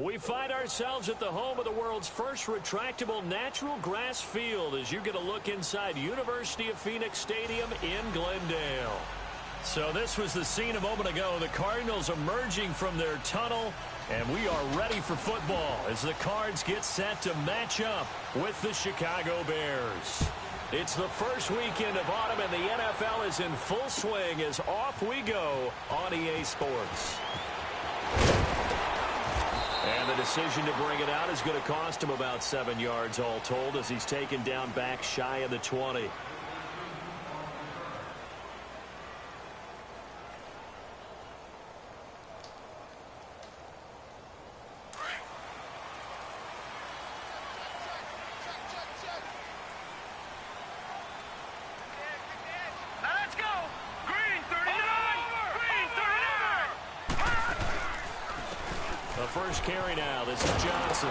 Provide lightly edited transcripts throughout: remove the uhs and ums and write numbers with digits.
We find ourselves at the home of the world's first retractable natural grass field as you get a look inside University of Phoenix Stadium in Glendale. So this was the scene a moment ago. The Cardinals emerging from their tunnel, and we are ready for football as the Cards get set to match up with the Chicago Bears. It's the first weekend of autumn, and the NFL is in full swing as off we go on EA Sports. And the decision to bring it out is going to cost him about 7 yards all told as he's taken down back shy of the 20. First carry now. This is Johnson.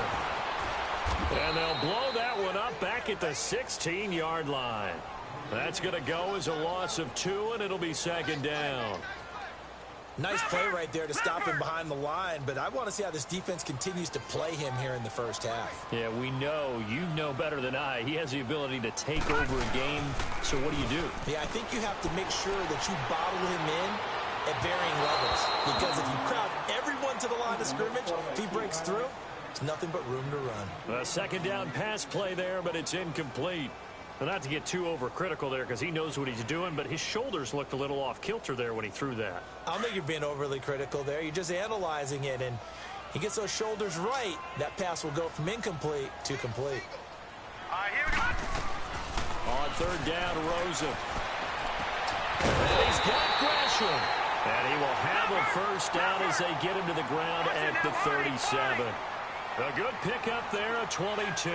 And they'll blow that one up back at the 16-yard line. That's going to go as a loss of 2, and it'll be second down. Nice play right there to stop him behind the line, but I want to see how this defense continues to play him here in the first half. Yeah, we know. You know better than I. He has the ability to take over a game, so what do? Yeah, I think you have to make sure that you bottle him in at varying levels, because if you crowd everyone to the line of scrimmage, if he breaks through, there's nothing but room to run. A second down pass play there, but it's incomplete. Well, not to get too overcritical there because he knows what he's doing, but his shoulders looked a little off kilter there when he threw that. I don't think you're being overly critical there. You're just analyzing it, and he gets those shoulders right. That pass will go from incomplete to complete. All right, here we go. On third down, Rosen. And he's got Gresham. And he will have a first down as they get him to the ground at the 37. A good pickup there, a 22.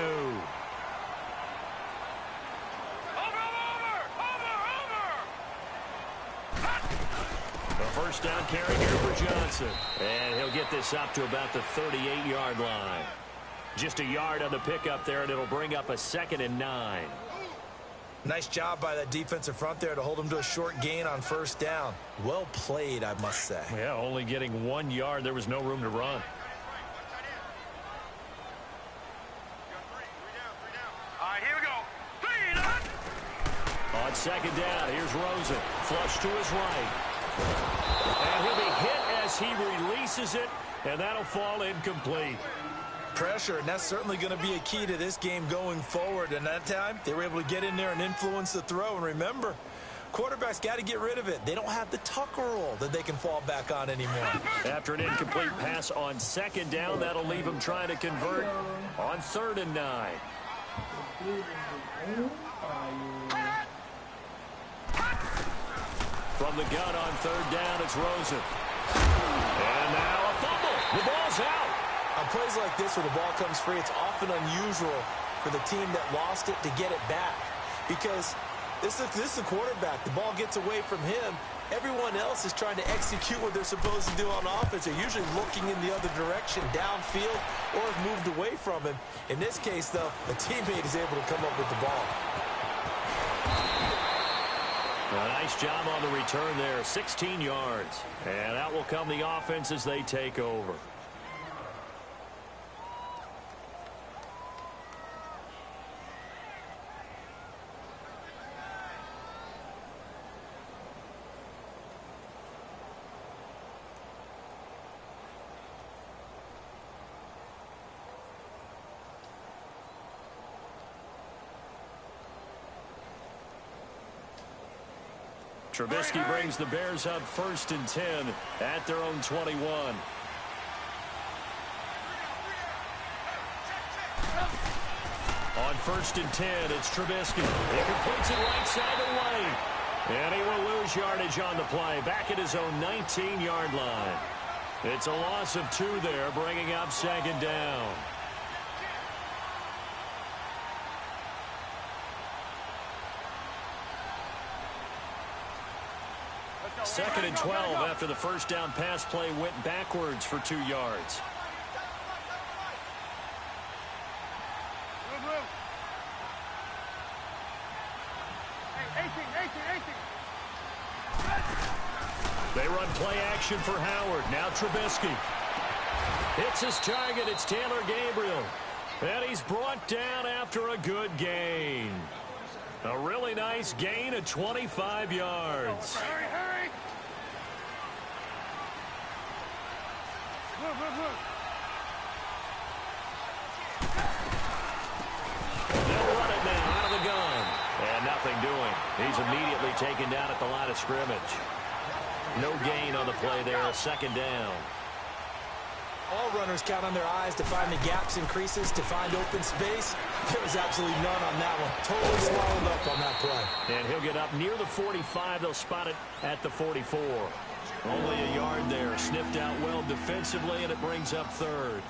A first down carry here for Johnson. And he'll get this up to about the 38-yard line. Just a yard on the pickup there, and it'll bring up a 2nd and 9. Nice job by that defensive front there to hold him to a short gain on first down. Well played, I must say. Yeah, only getting 1 yard. There was no room to run. All right, here we go. 3 On second down, here's Rosen. Flush to his right. And he'll be hit as he releases it, and that'll fall incomplete. Pressure, and that's certainly going to be a key to this game going forward. And that time, they were able to get in there and influence the throw. And remember, quarterbacks got to get rid of it. They don't have the Tucker roll that they can fall back on anymore. After an incomplete pass on second down, that'll leave them trying to convert on 3rd and 9. From the gun on 3rd down, it's Rosen. And now a fumble. The ball's out. On plays like this where the ball comes free, it's often unusual for the team that lost it to get it back. Because this is the quarterback. The ball gets away from him. Everyone else is trying to execute what they're supposed to do on offense. They're usually looking in the other direction, downfield, or have moved away from him. In this case, though, the teammate is able to come up with the ball. A nice job on the return there, 16 yards. And out will come the offense as they take over. Trubisky brings the Bears up 1st and 10 at their own 21. On 1st and 10, it's Trubisky. He completes it right side of the lane. And he will lose yardage on the play, back at his own 19-yard line. It's a loss of 2 there, bringing up 2nd down. 2nd and 12 after the first down pass play went backwards for 2 yards. They run play action for Howard. Now Trubisky. Hits his target. It's Taylor Gabriel. And he's brought down after a good gain. A really nice gain of 25 yards. Hurry, hurry! Move, move, move. They'll run it now out of the gun. And nothing doing. He's immediately taken down at the line of scrimmage. No gain on the play there. A second down. All runners count on their eyes to find the gaps and creases, to find open space. There was absolutely none on that one. Totally swallowed up on that play. And he'll get up near the 45. They'll spot it at the 44. Only a yard there. Sniffed out well defensively, and it brings up third.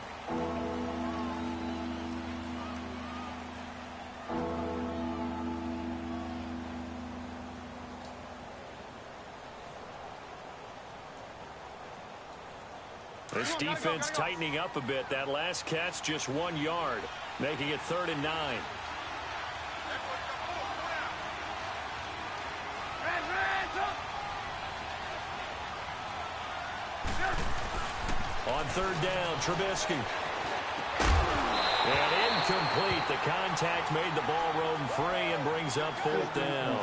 This defense tightening up a bit. That last catch, just 1 yard, making it 3rd and 9. On 3rd down, Trubisky. And incomplete. The contact made the ball roam free and brings up 4th down.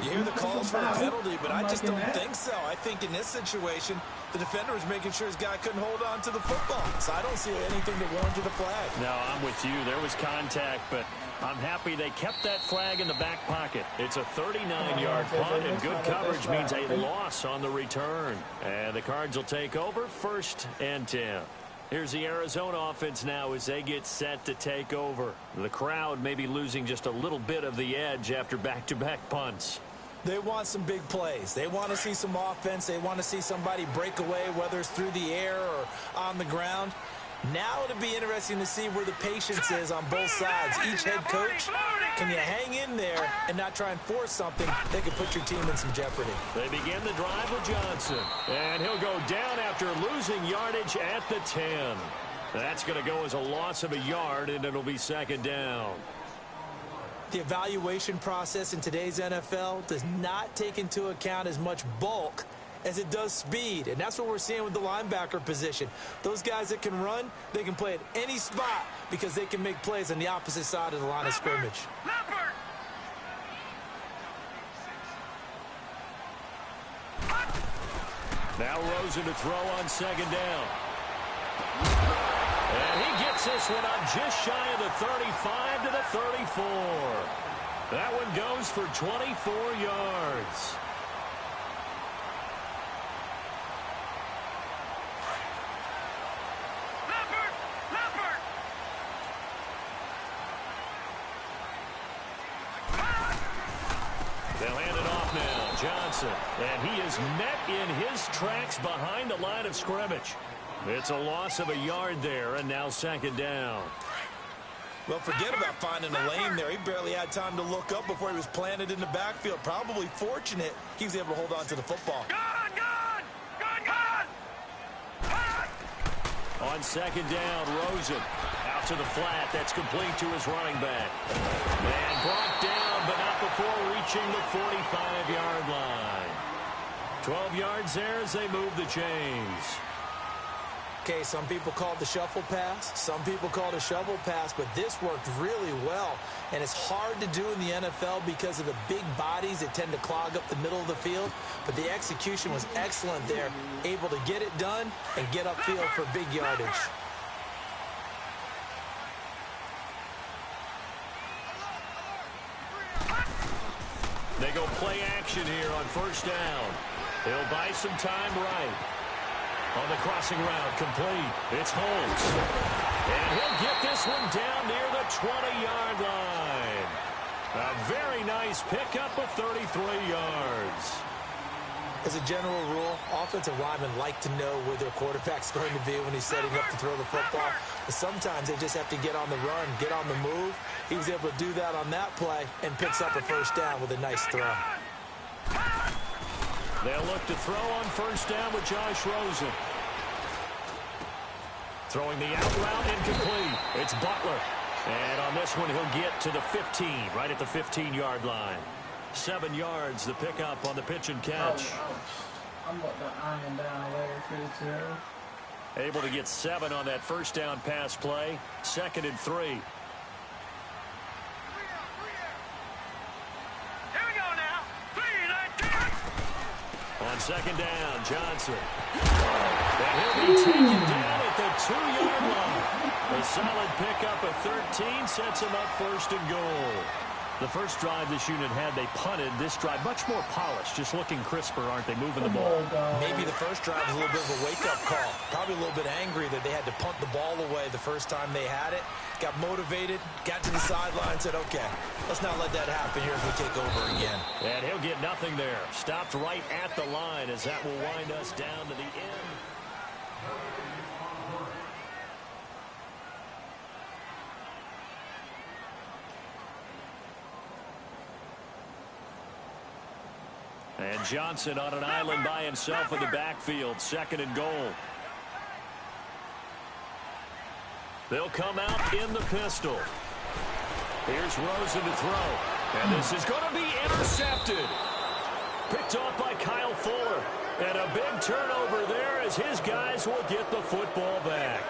You hear the calls for a penalty, but I just don't think so. I think in this situation, the defender was making sure his guy couldn't hold on to the football. So I don't see anything that warranted a flag. No, I'm with you. There was contact, but I'm happy they kept that flag in the back pocket. It's a 39-yard punt, and good coverage means a loss on the return. And the Cards will take over 1st and 10. Here's the Arizona offense now as they get set to take over. The crowd may be losing just a little bit of the edge after back-to-back punts. They want some big plays. They want to see some offense. They want to see somebody break away, whether it's through the air or on the ground. Now it'll be interesting to see where the patience is on both sides. Each head coach, can you hang in there and not try and force something that could put your team in some jeopardy? They begin the drive with Johnson. And he'll go down after losing yardage at the 10. That's going to go as a loss of a yard, and it'll be 2nd down. The evaluation process in today's NFL does not take into account as much bulk as it does speed, and that's what we're seeing with the linebacker position. Those guys that can run, they can play at any spot because they can make plays on the opposite side of the line of scrimmage. Now Rosen to throw on 2nd down. And he gets this one up just shy of the 35 to the 34. That one goes for 24 yards. They'll hand it off now. Johnson. And he is met in his tracks behind the line of scrimmage. It's a loss of a yard there, and now 2nd down. Well, forget about finding a lane there. He barely had time to look up before he was planted in the backfield. Probably fortunate he was able to hold on to the football. On 2nd down, Rosen out to the flat. That's complete to his running back. And brought down, but not before reaching the 45-yard line. 12 yards there as they move the chains. Okay, some people call it the shuffle pass. Some people call it a shovel pass, but this worked really well. And it's hard to do in the NFL because of the big bodies that tend to clog up the middle of the field. But the execution was excellent there, able to get it done and get upfield for big yardage. They go play action here on 1st down. They'll buy some time right. On the crossing route, complete. It's Holmes. And he'll get this one down near the 20-yard line. A very nice pickup of 33 yards. As a general rule, offensive linemen like to know where their quarterback's going to be when he's setting up to throw the football. But sometimes they just have to get on the run, get on the move. He was able to do that on that play and picks up a 1st down with a nice throw. They'll look to throw on 1st down with Josh Rosen. Throwing the out route, incomplete. It's Butler. And on this one, he'll get to the 15, right at the 15-yard line. 7 yards, the pickup on the pitch and catch. I'm about to iron down later, too. Able to get 7 on that first down pass play. 2nd and 3. Here we go now. 3, 9, 10. On 2nd down, Johnson. And he'll be taken down at the 2-yard line. A solid pickup of 13 sets him up 1st and goal. The first drive this unit had, they punted. This drive, much more polished, just looking crisper, aren't they, moving the ball? Maybe the first drive was a little bit of a wake-up call. Probably a little bit angry that they had to punt the ball away the first time they had it. Got motivated, got to the sideline, said, okay, let's not let that happen here as we take over again. And he'll get nothing there. Stopped right at the line as that will wind us down to the end. And Johnson on an island by himself in the backfield. 2nd and goal. They'll come out in the pistol. Here's Rosen to throw. And this is going to be intercepted. Picked off by Kyle Fuller. And a big turnover there as his guys will get the football back.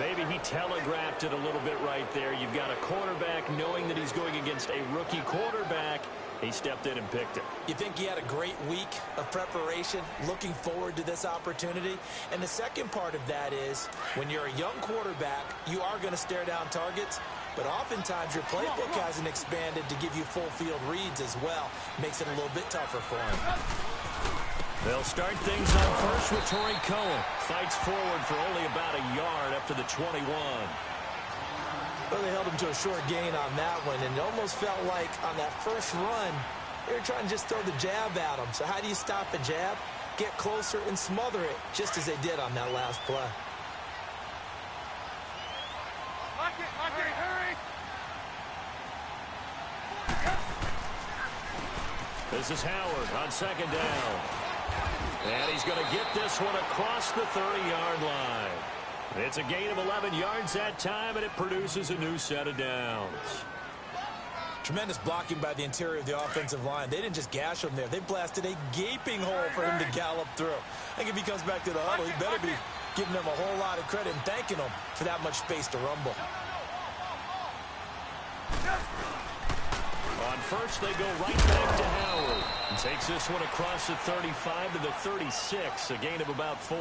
Maybe he telegraphed it a little bit right there. You've got a quarterback knowing that he's going against a rookie quarterback. He stepped in and picked it. You think he had a great week of preparation, looking forward to this opportunity? And the second part of that is, when you're a young quarterback, you are going to stare down targets, but oftentimes your playbook hasn't expanded to give you full field reads as well. Makes it a little bit tougher for him. They'll start things on first with Torrey Cohen. Fights forward for only about a yard up to the 21. Well, they held him to a short gain on that one, and it almost felt like on that first run, they were trying to just throw the jab at him. So how do you stop the jab? Get closer and smother it, just as they did on that last play. Lock it, hurry. This is Howard on 2nd down. And he's going to get this one across the 30-yard line. It's a gain of 11 yards that time, and it produces a new set of downs. Tremendous blocking by the interior of the offensive line. They didn't just gash him there. They blasted a gaping hole for him to gallop through. I think if he comes back to the huddle, he better be giving them a whole lot of credit and thanking them for that much space to rumble. On first, they go right back to Howard. And takes this one across the 35 to the 36, a gain of about 4.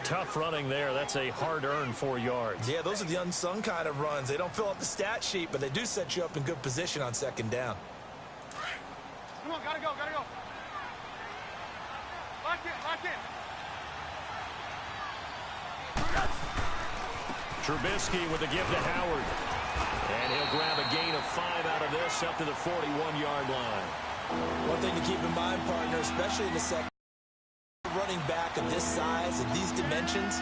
Tough running there. That's a hard-earned 4 yards. Yeah, those are the unsung kind of runs. They don't fill out the stat sheet, but they do set you up in good position on 2nd down. Come on, gotta go. Lock it. Trubisky with a give to Howard. And he'll grab a gain of 5 out of this up to the 41-yard line. One thing to keep in mind, partner, especially in the second, running back of this size and these dimensions,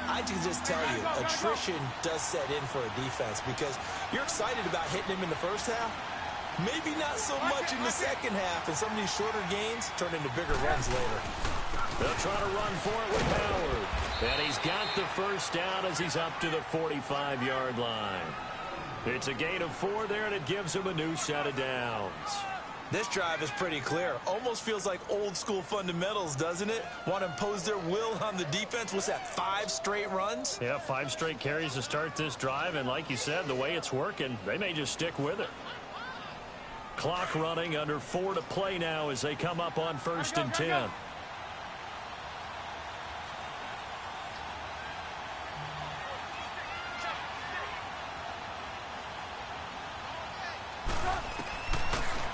I can just tell you, attrition does set in for a defense because you're excited about hitting him in the first half. Maybe not so much in the second half, and some of these shorter gains turn into bigger runs later. They'll try to run for it with Howard. And he's got the first down as he's up to the 45-yard line. It's a gain of 4 there, and it gives him a new set of downs. This drive is pretty clear. Almost feels like old-school fundamentals, doesn't it? Want to impose their will on the defense. What's that, 5 straight runs? Yeah, 5 straight carries to start this drive, and like you said, the way it's working, they may just stick with it. Clock running, under 4 to play now as they come up on 1st and 10.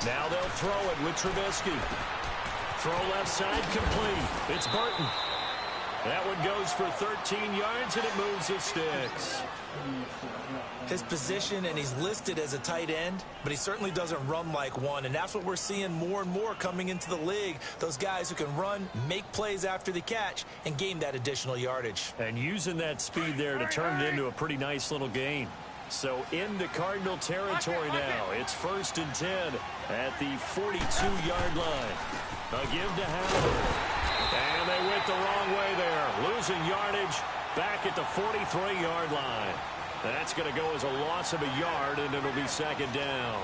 Now they'll throw it with Trubisky. Throw left side complete. It's Burton. That one goes for 13 yards, and it moves the sticks. His position, and he's listed as a tight end, but he certainly doesn't run like one, and that's what we're seeing more and more coming into the league. Those guys who can run, make plays after the catch, and gain that additional yardage. And using that speed there to turn it into a pretty nice little gain. So into Cardinal territory now. It's 1st and 10 at the 42-yard line. A give to Howard. And they went the wrong way there. Losing yardage back at the 43-yard line. That's going to go as a loss of a yard, and it'll be 2nd down.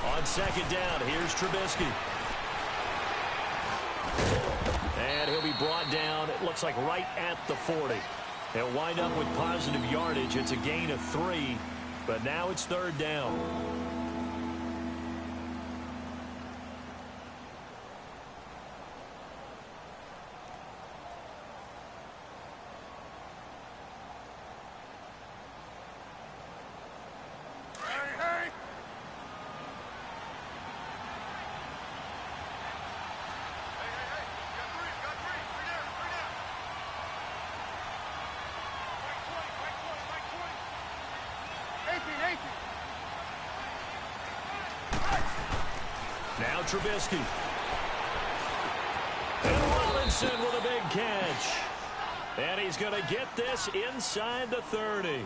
On second down, here's Trubisky. And he'll be brought down, it looks like right at the 40. He'll wind up with positive yardage. It's a gain of 3, but now it's third down. Now Trubisky. And Robinson with a big catch. And he's going to get this inside the 30.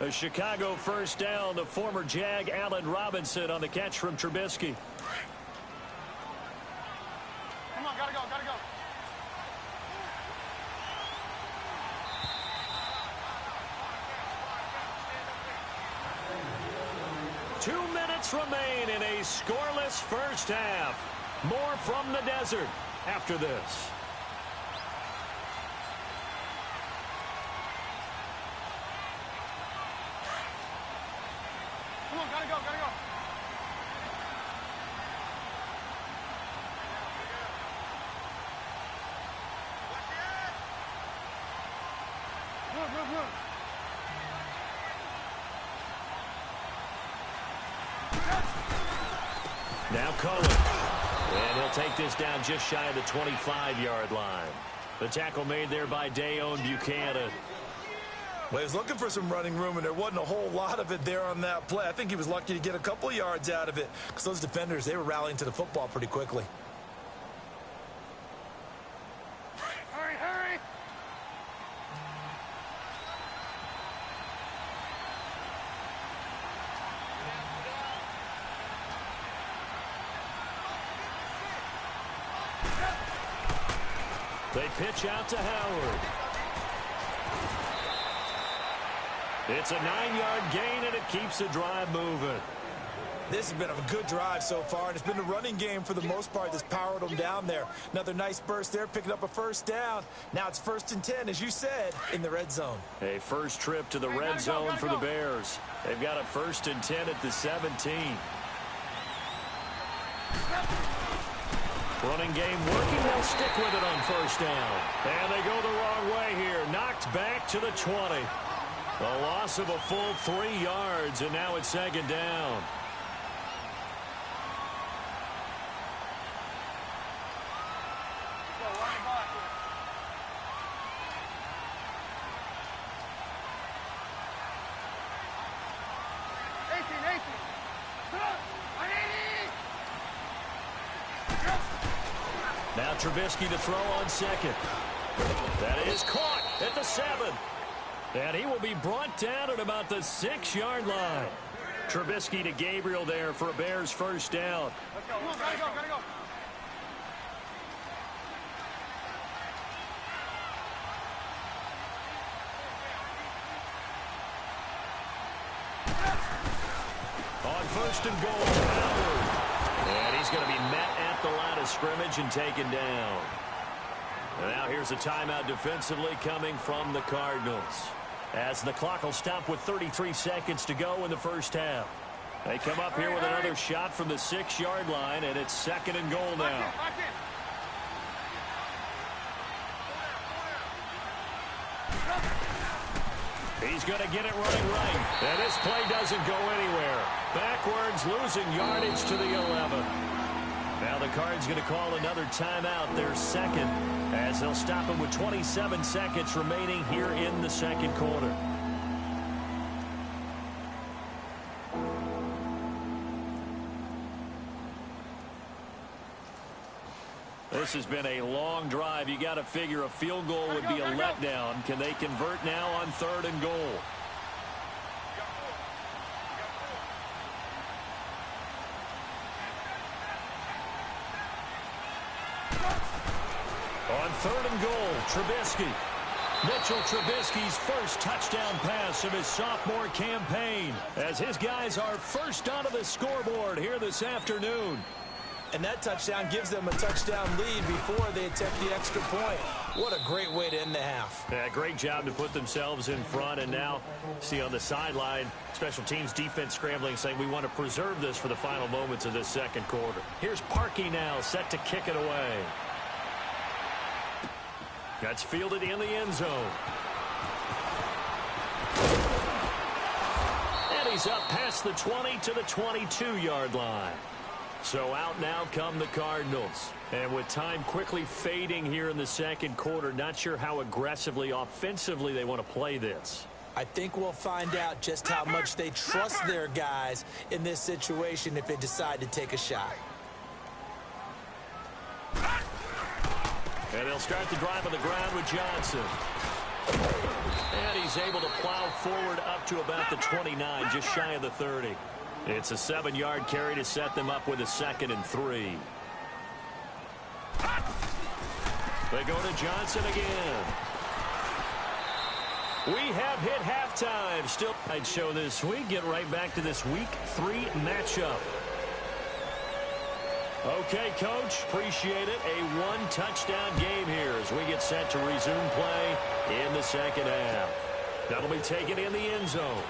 A Chicago first down. The former Jag, Allen Robinson, on the catch from Trubisky. Come on, gotta go, gotta go. 2 minutes remain in a scoreless first half. More from the desert after this. Come on, gotta go, gotta go. Move, move, move. Now Cohen. And he'll take this down just shy of the 25-yard line. The tackle made there by Dayon Buchanan. Well, he was looking for some running room, and there wasn't a whole lot of it there on that play. I think he was lucky to get a couple yards out of it because those defenders, they were rallying to the football pretty quickly. Hurry, hurry. They pitch out to Howard. It's a 9-yard gain, and it keeps the drive moving. This has been a good drive so far, and it's been the running game for the most part that's powered them down there. Another nice burst there, picking up a first down. Now it's 1st and 10, as you said, in the red zone. A first trip to the red zone for the Bears. They've got a 1st and 10 at the 17. Running game working. They'll stick with it on first down. And they go the wrong way here. Knocked back to the 20. A loss of a full 3 yards, and now it's second down. Let's go, run the ball here. Now Trubisky to throw on second. That is caught at the 7. And he will be brought down at about the 6-yard line. Trubisky to Gabriel there for a Bears first down. Let's go. Come on, gotta go, gotta go. On 1st and goal, Howard. And he's going to be met at the line of scrimmage and taken down. And now here's a timeout defensively coming from the Cardinals, as the clock will stop with 33 seconds to go in the first half. They come up here with another shot from the 6-yard line, and it's 2nd and goal now. He's going to get it running right. And this play doesn't go anywhere. Backwards, losing yardage to the 11. Now the Cards going to call another timeout, their second, as they'll stop him with 27 seconds remaining here in the second quarter. This has been a long drive. You got to figure a field goal would be a letdown. Can they convert now on 3rd and goal? On 3rd and goal, Trubisky. Mitchell Trubisky's first touchdown pass of his sophomore campaign as his guys are first onto the scoreboard here this afternoon. And that touchdown gives them a touchdown lead before they attempt the extra point. What a great way to end the half. Yeah, great job to put themselves in front. And now, see on the sideline, special teams defense scrambling, saying we want to preserve this for the final moments of this second quarter. Here's Parkey now, set to kick it away. That's fielded in the end zone. And he's up past the 20 to the 22-yard line. So out now come the Cardinals. And with time quickly fading here in the second quarter, not sure how aggressively, offensively they want to play this. I think we'll find out just how much they trust their guys in this situation if they decide to take a shot. And they'll start the drive on the ground with Johnson. And he's able to plow forward up to about the 29, just shy of the 30. It's a 7-yard carry to set them up with a 2nd and 3. They go to Johnson again. We have hit halftime. Still I'd show this week. Get right back to this week 3 matchup. Okay, Coach, appreciate it. A 1-touchdown game here as we get set to resume play in the second half. That'll be taken in the end zone.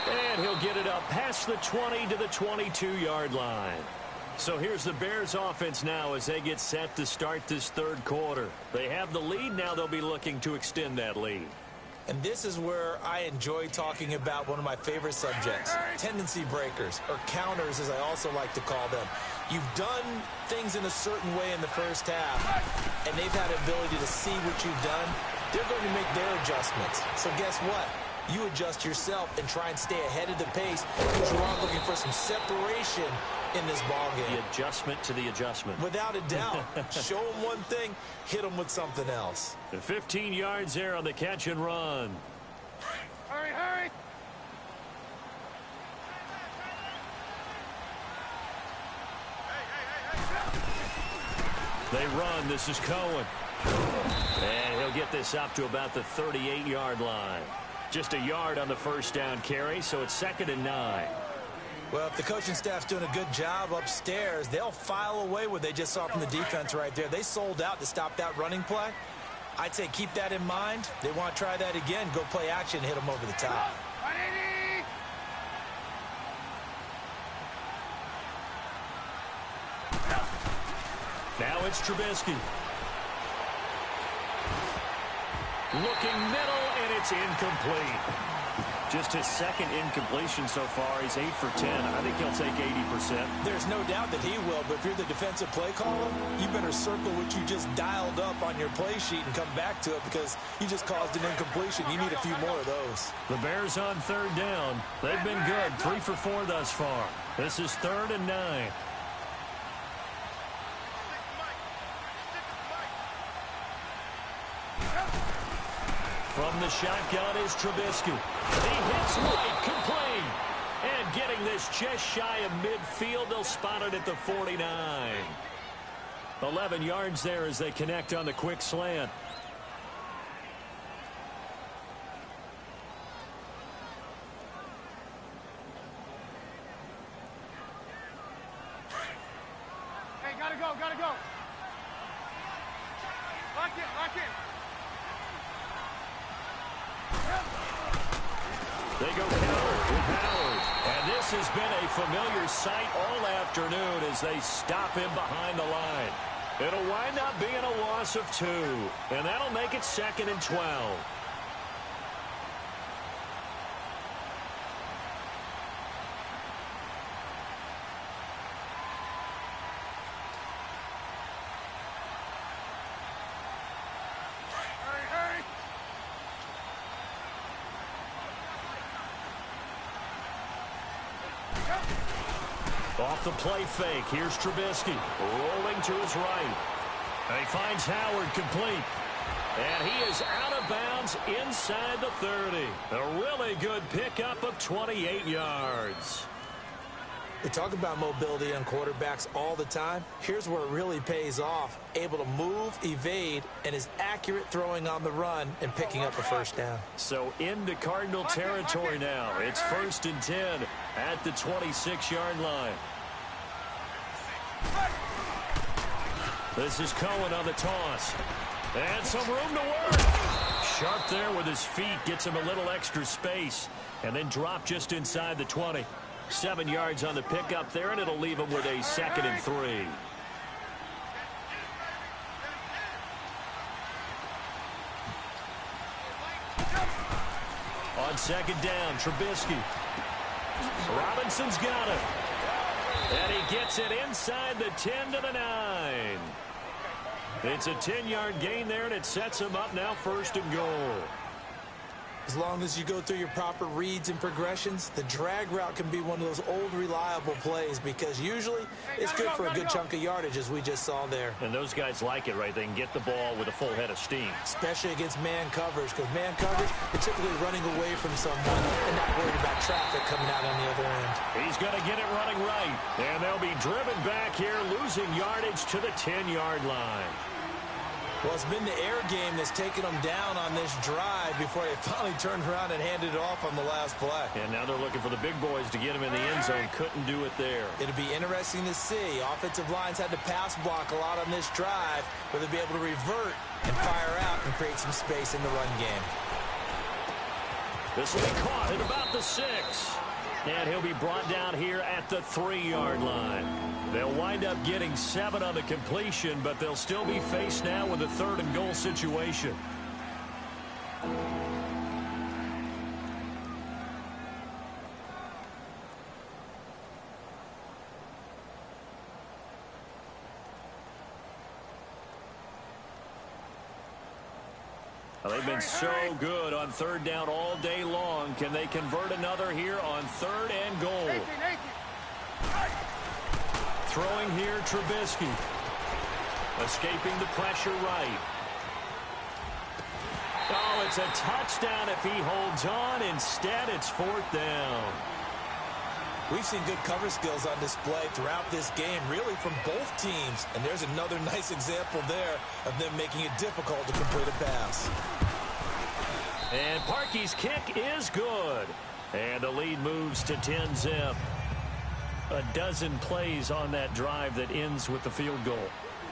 And he'll get it up past the 20 to the 22-yard line. So here's the Bears offense now as they get set to start this third quarter. They have the lead. Now they'll be looking to extend that lead. And this is where I enjoy talking about one of my favorite subjects, tendency breakers, or counters as I also like to call them. You've done things in a certain way in the first half, and they've had the ability to see what you've done. They're going to make their adjustments. So guess what? You adjust yourself and try and stay ahead of the pace because you are looking for some separation in this ball game. The adjustment to the adjustment. Without a doubt. Show them one thing, hit them with something else. The 15 yards there on the catch and run. Hurry, hurry! They run. This is Cohen. And he'll get this up to about the 38-yard line. Just a yard on the first down carry, so it's 2nd and 9. Well, if the coaching staff's doing a good job upstairs, they'll file away what they just saw from the defense right there. They sold out to stop that running play. I'd say keep that in mind. They want to try that again, go play action, hit them over the top. Now it's Trubisky. Looking middle, and it's incomplete. Just his 2nd incompletion so far. He's 8 for 10. I think he'll take 80%. There's no doubt that he will, but if you're the defensive play caller, you better circle what you just dialed up on your play sheet and come back to it because you just caused an incompletion. You need a few more of those. The Bears on 3rd down. They've been good. 3 for 4 thus far. This is 3rd and 9. From the shotgun is Trubisky. He hits White, complete. And getting this just shy of midfield, they'll spot it at the 49. 11 yards there as they connect on the quick slant. Hey, gotta go, gotta go. Lock it, lock it. They go counter with Howard. And this has been a familiar sight all afternoon as they stop him behind the line. It'll wind up being a loss of 2. And that'll make it 2nd and 12. Off the play fake, here's Trubisky, rolling to his right. And he finds Howard complete. And he is out of bounds inside the 30. A really good pickup of 28 yards. They talk about mobility on quarterbacks all the time. Here's where it really pays off. Able to move, evade, and is accurate throwing on the run and picking up a first down. So into Cardinal territory now. It's 1st and 10 at the 26-yard line. This is Cohen on the toss. And some room to work. Sharp there with his feet. Gets him a little extra space. And then drop just inside the 20. 7 yards on the pickup there, and it'll leave him with a 2nd and 3. On 2nd down, Trubisky. Robinson's got it. And he gets it inside the 10 to the 9. It's a 10-yard gain there, and it sets him up now 1st and goal. As long as you go through your proper reads and progressions, the drag route can be one of those old reliable plays because usually it's good for a good chunk of yardage, as we just saw there. And those guys like it, right? They can get the ball with a full head of steam. Especially against man coverage, because man coverage, you're typically running away from someone and not worried about traffic coming out on the other end. He's going to get it running right. And they'll be driven back here, losing yardage to the 10-yard line. Well, it's been the air game that's taken them down on this drive before they finally turned around and handed it off on the last play. And now they're looking for the big boys to get him in the end zone. Couldn't do it there. It'll be interesting to see. Offensive lines had to pass block a lot on this drive, where they'll be able to revert and fire out and create some space in the run game. This will be caught at about the 6. And he'll be brought down here at the 3-yard line. They'll wind up getting 7 on the completion, but they'll still be faced now with a 3rd and goal situation. Well, they've been so good on 3rd down all day long. Can they convert another here on 3rd and goal? Throwing here, Trubisky. Escaping the pressure right. Oh, it's a touchdown if he holds on. Instead, it's 4th down. We've seen good cover skills on display throughout this game, really from both teams. And there's another nice example there of them making it difficult to complete a pass. And Parkey's kick is good. And the lead moves to 10-zip. A dozen plays on that drive that ends with the field goal.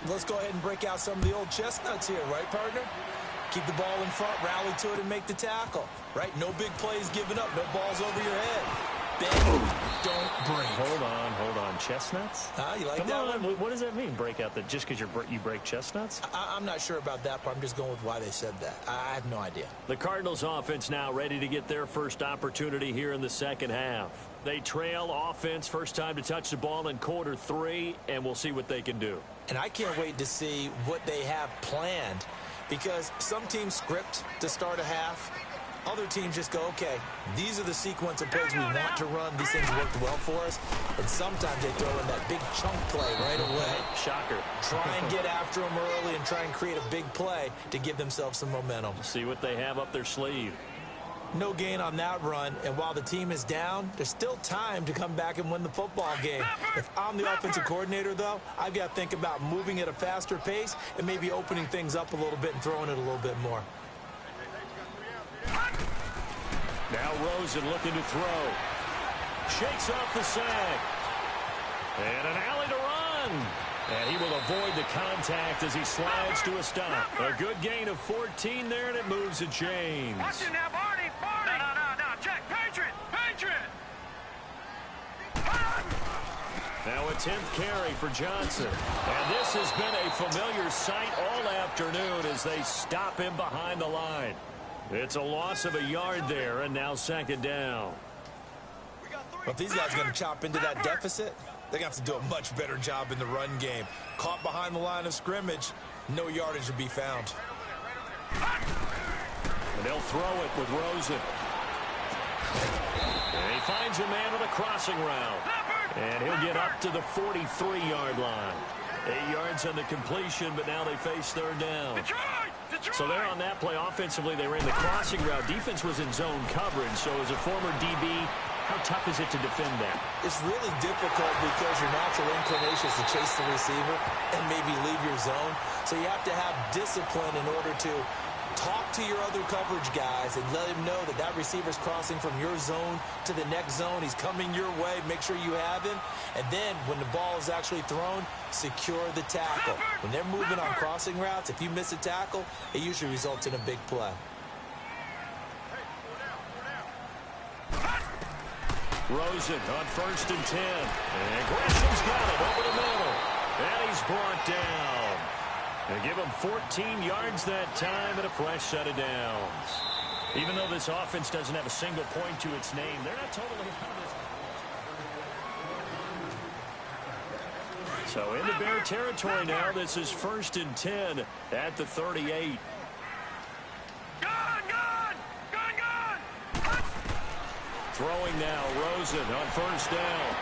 Let's go ahead and break out some of the old chestnuts here, right, partner? Keep the ball in front, rally to it, and make the tackle, right? No big plays given up, no balls over your head. Bend, don't break. Hold on. Chestnuts? You like Come that on. one? What does that mean, break out? Just because you break chestnuts? I'm not sure about that part. I'm just going with why they said that. I have no idea. The Cardinals offense now ready to get their first opportunity here in the second half. They trail offense, first time to touch the ball in quarter 3, and we'll see what they can do. And I can't wait to see what they have planned, because some teams script to start a half. Other teams just go, okay, these are the sequence of plays we want to run. These things worked well for us. And sometimes they throw in that big chunk play right away. Shocker. Try and get after them early and try and create a big play to give themselves some momentum. See what they have up their sleeve. No gain on that run, and while the team is down, there's still time to come back and win the football game. If I'm the offensive coordinator, though, I've got to think about moving at a faster pace and maybe opening things up a little bit and throwing it a little bit more. Now Rosen looking to throw. Shakes off the sack. And an alley to run. And he will avoid the contact as he slides to a stop. A good gain of 14 there, and it moves to James. Watch it now, Barney. No. Check. Patriot. Now a 10th carry for Johnson. And this has been a familiar sight all afternoon as they stop him behind the line. It's a loss of a yard there, and now 2nd down. Well, if these guys are going to chop into that deficit, they're going to have to do a much better job in the run game. Caught behind the line of scrimmage, no yardage to be found. And they'll throw it with Rosen. And he finds a man with a crossing route. And he'll get up to the 43-yard line. 8 yards on the completion, but now they face 3rd down. So they're on that play offensively. They ran the crossing route. Defense was in zone coverage. So as a former DB, How tough is it to defend that? It's really difficult because your natural inclination is to chase the receiver and maybe leave your zone. So you have to have discipline in order to talk to your other coverage guys and let him know that that receiver's crossing from your zone to the next zone. He's coming your way. Make sure you have him. And then when the ball is actually thrown, secure the tackle. When they're moving on crossing routes, if you miss a tackle, it usually results in a big play. Rosen on 1st and 10. And Gresham's got it over the middle. And he's brought down. They give him 14 yards that time and a fresh set of downs. Even though this offense doesn't have a single point to its name, they're not totally out of this. So into Bear territory now. This is 1st and 10 at the 38. Throwing now, Rosen on 1st down.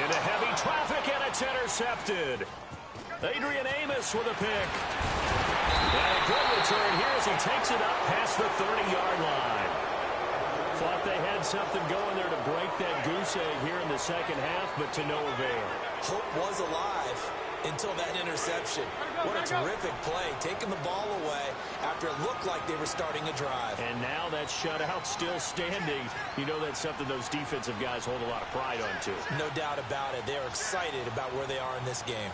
Into heavy traffic, and it's intercepted. Adrian Amos with a pick. And a good return here as he takes it up past the 30-yard line. Thought they had something going there to break that goose egg here in the second half, but to no avail. Hope was alive until that interception. What a terrific play, taking the ball away after it looked like they were starting a drive. And now that shutout still standing. You know that's something those defensive guys hold a lot of pride on, too. No doubt about it. They're excited about where they are in this game.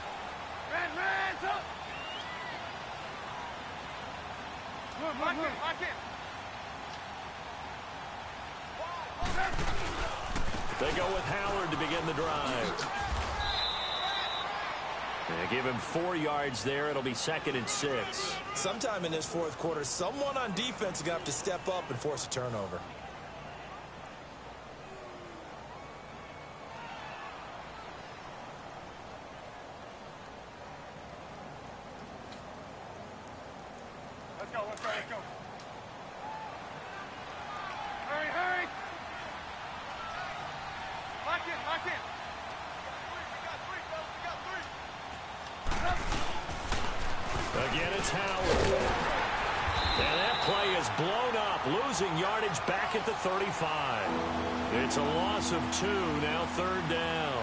They go with Howard to begin the drive. They give him 4 yards there. It'll be 2nd and 6. Sometime in this fourth quarter, someone on defense is going to have to step up and force a turnover. Let's go, let's go, let's go. Hurry, hurry. Lock in, lock in. Again, it's Howard. And that play is blown up, losing yardage back at the 35. It's a loss of 2, now 3rd down.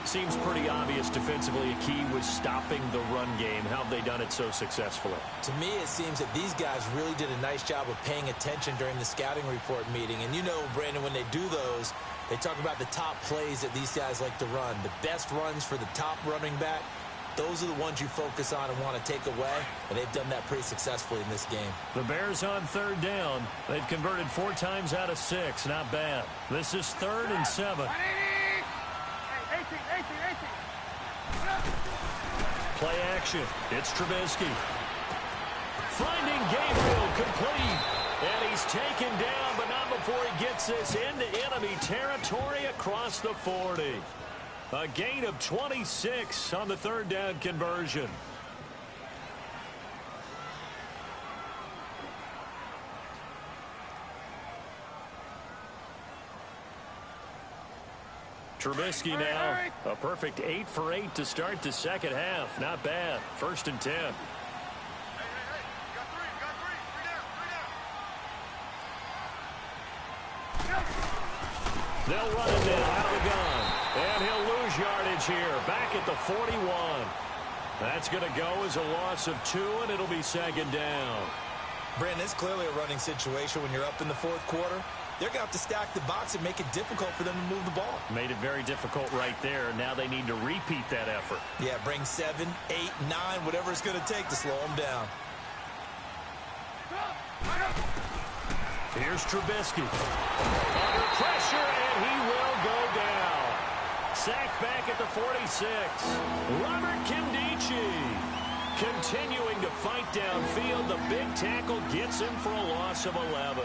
Seems pretty obvious defensively a key was stopping the run game. How have they done it so successfully? To me, it seems that these guys really did a nice job of paying attention during the scouting report meeting. And you know, Brandon, when they do those, they talk about the top plays that these guys like to run. The best runs for the top running back. Those are the ones you focus on and want to take away, and they've done that pretty successfully in this game. The Bears on 3rd down. They've converted 4 times out of 6. Not bad. This is 3rd and 7. Play action. It's Trubisky. Finding Gabriel complete. And he's taken down, but not before he gets this into enemy territory across the 40. A gain of 26 on the 3rd down conversion. Trubisky now, a perfect 8 for 8 to start the second half. Not bad. 1st and 10. They'll run it now out of the gun. And he'll lose yardage here. Back at the 41. That's going to go as a loss of 2, and it'll be 2nd down. Brandon, it's clearly a running situation when you're up in the fourth quarter. They're going to have to stack the box and make it difficult for them to move the ball. Made it very difficult right there. Now they need to repeat that effort. Yeah, bring 7, 8, 9, whatever it's going to take to slow them down. Here's Trubisky. Under pressure, and he will go down. Sacked back at the 46. Robert Kimdichie continuing to fight downfield. The big tackle gets him for a loss of 11.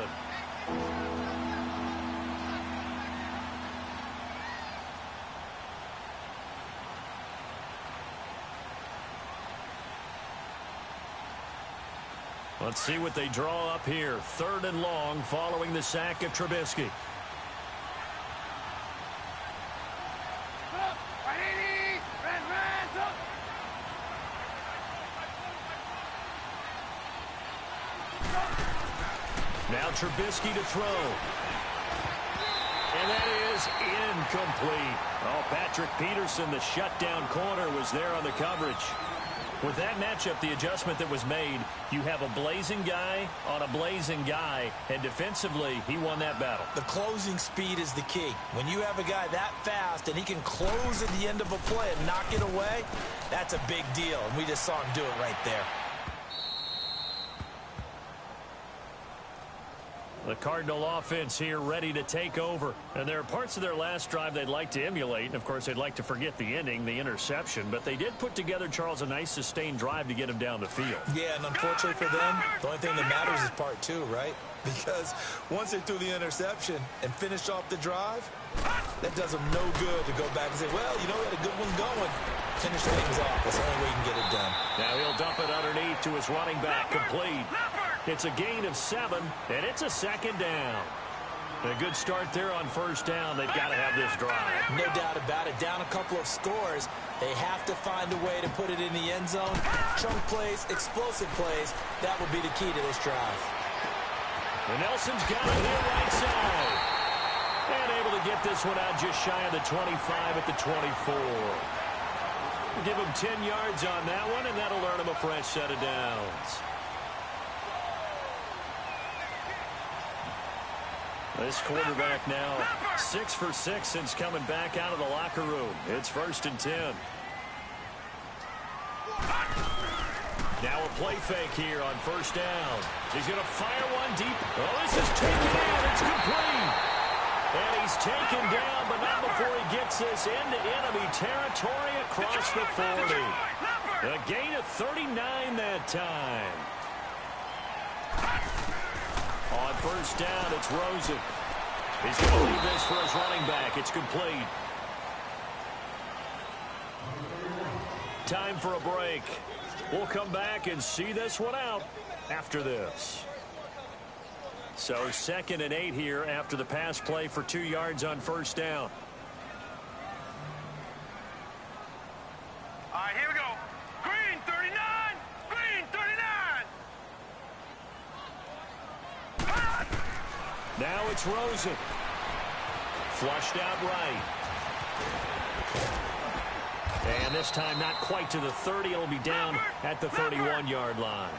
Let's see what they draw up here. 3rd and long following the sack of Trubisky. Now Trubisky to throw. And that is incomplete. Oh, Patrick Peterson, the shutdown corner, was there on the coverage. With that matchup, the adjustment that was made, you have a blazing guy on a blazing guy, and defensively, he won that battle. The closing speed is the key. When you have a guy that fast and he can close at the end of a play and knock it away, that's a big deal, and we just saw him do it right there. The Cardinal offense here ready to take over. And there are parts of their last drive they'd like to emulate. And, of course, they'd like to forget the ending, the interception. But they did put together, Charles, a nice sustained drive to get him down the field. Yeah, and unfortunately for them, the only thing that matters is part two, right? Because once they threw the interception and finished off the drive, that does them no good to go back and say, well, you know, we had a good one going. Finish things off. That's the only way you can get it done. Now he'll dump it underneath to his running back, complete. It's a gain of 7, and it's a second down. A good start there on first down. They've got to have this drive. No doubt about it. Down a couple of scores. They have to find a way to put it in the end zone. Chunk plays, explosive plays. That will be the key to this drive. And Nelson's got it here right side. And able to get this one out just shy of the 25 at the 24. We'll give him 10 yards on that one, and that'll earn him a fresh set of downs. This quarterback now 6 for 6 since coming back out of the locker room. It's 1st and 10. Now a play fake here on first down. He's going to fire one deep. Oh, this is taken in. It's complete. And he's taken down, but not before he gets this into enemy territory across the 40. A gain of 39 that time. On first down, it's Rosen. He's going to leave this for his running back. It's complete. Time for a break. We'll come back and see this one out after this. So 2nd and 8 here after the pass play for 2 yards on first down. All right, here we go. Green 39. Green 39. Now it's Rosen. Flushed out right. And this time not quite to the 30. It'll be down at the 31-yard line.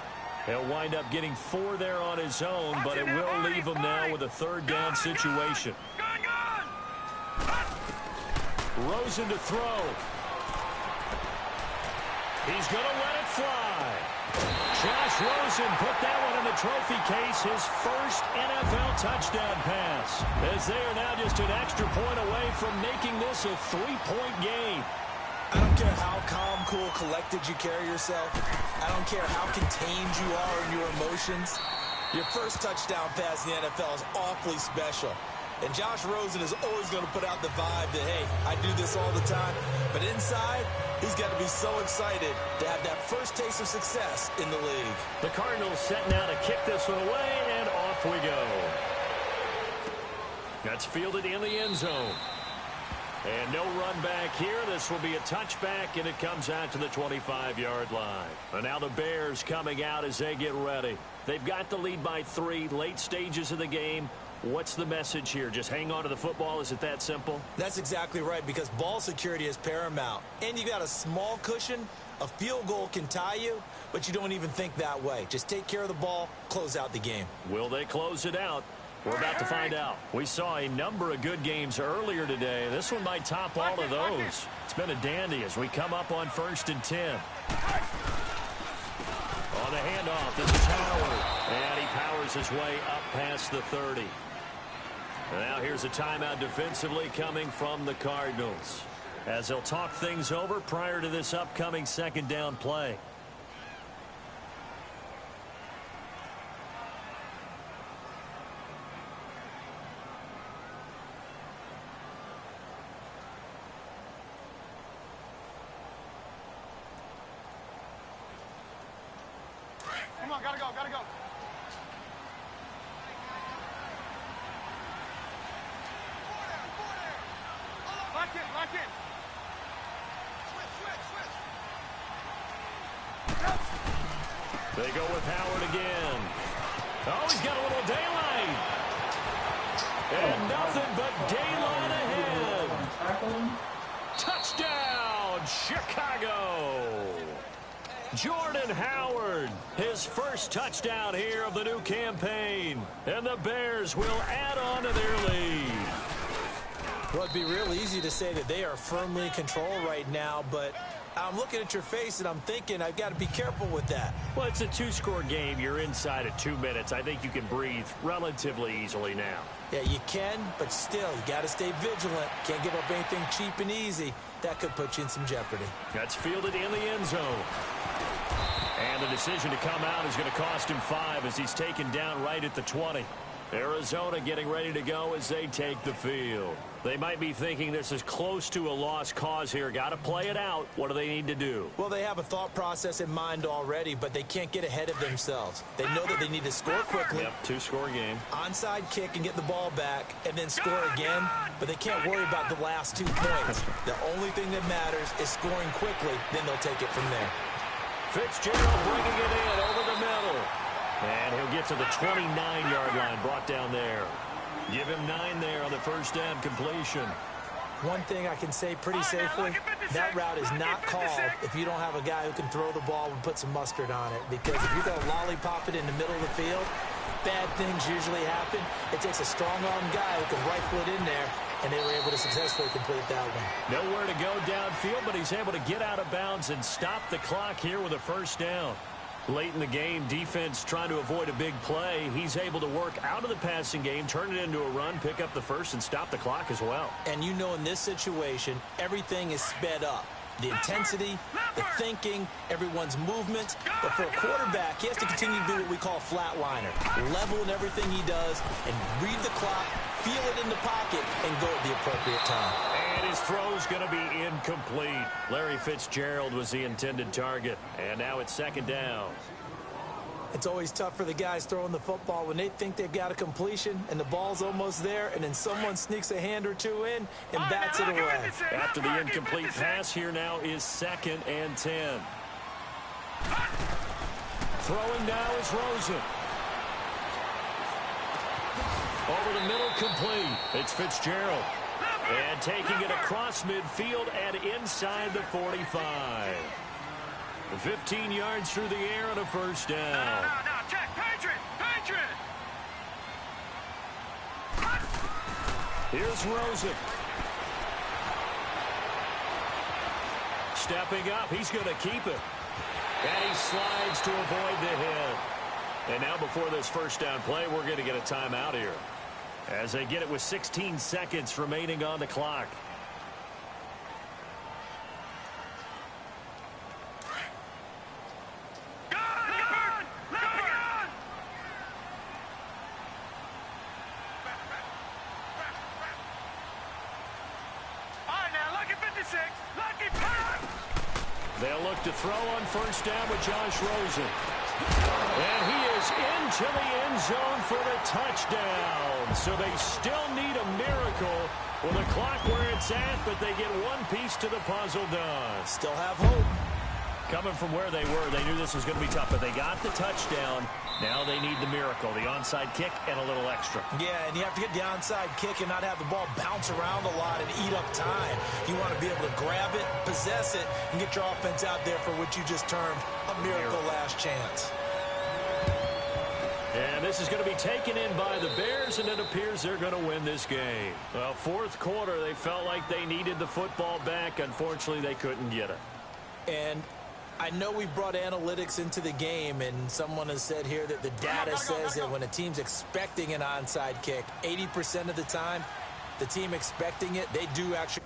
He'll wind up getting 4 there on his own, but it will leave him now with a 3rd down situation. Rosen to throw. He's going to let it fly. Josh Rosen put that one in the trophy case, his first NFL touchdown pass, as they are now just an extra point away from making this a 3-point game. I don't care how calm, cool, collected you carry yourself. I don't care how contained you are in your emotions. Your first touchdown pass in the NFL is awfully special. And Josh Rosen is always going to put out the vibe that, hey, I do this all the time. But inside, he's got to be so excited to have that first taste of success in the league. The Cardinals setting out to kick this one away, and off we go. That's fielded in the end zone. And no run back here. This will be a touchback, and it comes out to the 25-yard line. And now the Bears coming out as they get ready. They've got the lead by 3, late stages of the game. What's the message here? Just hang on to the football? Is it that simple? That's exactly right, because ball security is paramount. And you got a small cushion. A field goal can tie you, but you don't even think that way. Just take care of the ball, close out the game. Will they close it out? We're about to find out. We saw a number of good games earlier today. This one might top all of those. It's been a dandy as we come up on 1st and 10. On the handoff, this is Howard. And he powers his way up past the 30. Now here's a timeout defensively coming from the Cardinals, as they'll talk things over prior to this upcoming 2nd down play. Come on, gotta go, gotta go. Lock in, lock in. They go with Howard again. Oh, he's got a little daylight. And nothing but the daylight ahead. Touchdown, Chicago. Jordan Howard, his first touchdown here of the new campaign. And the Bears will add on to their lead. Well, it'd be real easy to say that they are firmly in control right now, but I'm looking at your face and I'm thinking I've got to be careful with that. Well, it's a two-score game. You're inside of 2 minutes. I think you can breathe relatively easily now. Yeah, you can, but still, you got to stay vigilant. Can't give up anything cheap and easy. That could put you in some jeopardy. That's fielded in the end zone. And the decision to come out is going to cost him 5 as he's taken down right at the 20. Arizona getting ready to go as they take the field. They might be thinking this is close to a lost cause here. Got to play it out. What do they need to do? Well, they have a thought process in mind already, but they can't get ahead of themselves. They know that they need to score quickly. Yep, two-score game. Onside kick and get the ball back and then score again, but they can't worry about the last 2 points. The only thing that matters is scoring quickly, then they'll take it from there. Fitzgerald bringing it in over the middle. And he'll get to the 29-yard line, brought down there. Give him 9 there on the first down completion. One thing I can say pretty safely, that route is not called if you don't have a guy who can throw the ball and put some mustard on it. Because if you're going to lollipop it in the middle of the field, bad things usually happen. It takes a strong-arm guy who can rifle it in there, and they were able to successfully complete that one. Nowhere to go downfield, but he's able to get out of bounds and stop the clock here with a first down. Late in the game, defense trying to avoid a big play. He's able to work out of the passing game, turn it into a run, pick up the first, and stop the clock as well. And you know in this situation, everything is sped up. The intensity, the thinking, everyone's movement. But for a quarterback, he has to continue to do what we call flatliner. Level in everything he does and read the clock, feel it in the pocket, and go at the appropriate time. And his throw's going to be incomplete. Larry Fitzgerald was the intended target. And now it's second down. It's always tough for the guys throwing the football when they think they've got a completion and the ball's almost there, and then someone sneaks a hand or two in and bats it away. After the incomplete pass, here now is 2nd and 10. Throwing now is Rosen. Over the middle, complete. It's Fitzgerald. And taking it across midfield and inside the 45. 15 yards through the air and a first down. No, check. Patriot. Here's Rosen. Stepping up, he's going to keep it. And he slides to avoid the hit. And now before this first down play, we're going to get a timeout here, as they get it with 16 seconds remaining on the clock. They'll look to throw on first down with Josh Rosen. And he is into the end zone for the touchdown. So they still need a miracle with the clock where it's at, but they get one piece to the puzzle done. Still have hope. Coming from where they were, they knew this was going to be tough, but they got the touchdown. Now they need the miracle, the onside kick and a little extra. Yeah, and you have to get the onside kick and not have the ball bounce around a lot and eat up time. You want to be able to grab it, possess it, and get your offense out there for what you just termed a miracle last chance. And this is going to be taken in by the Bears, and it appears they're going to win this game. Well, fourth quarter, they felt like they needed the football back. Unfortunately, they couldn't get it. And I know we brought analytics into the game, and someone has said here that the data says that when a team's expecting an onside kick, 80% of the time, the team expecting it, they do actually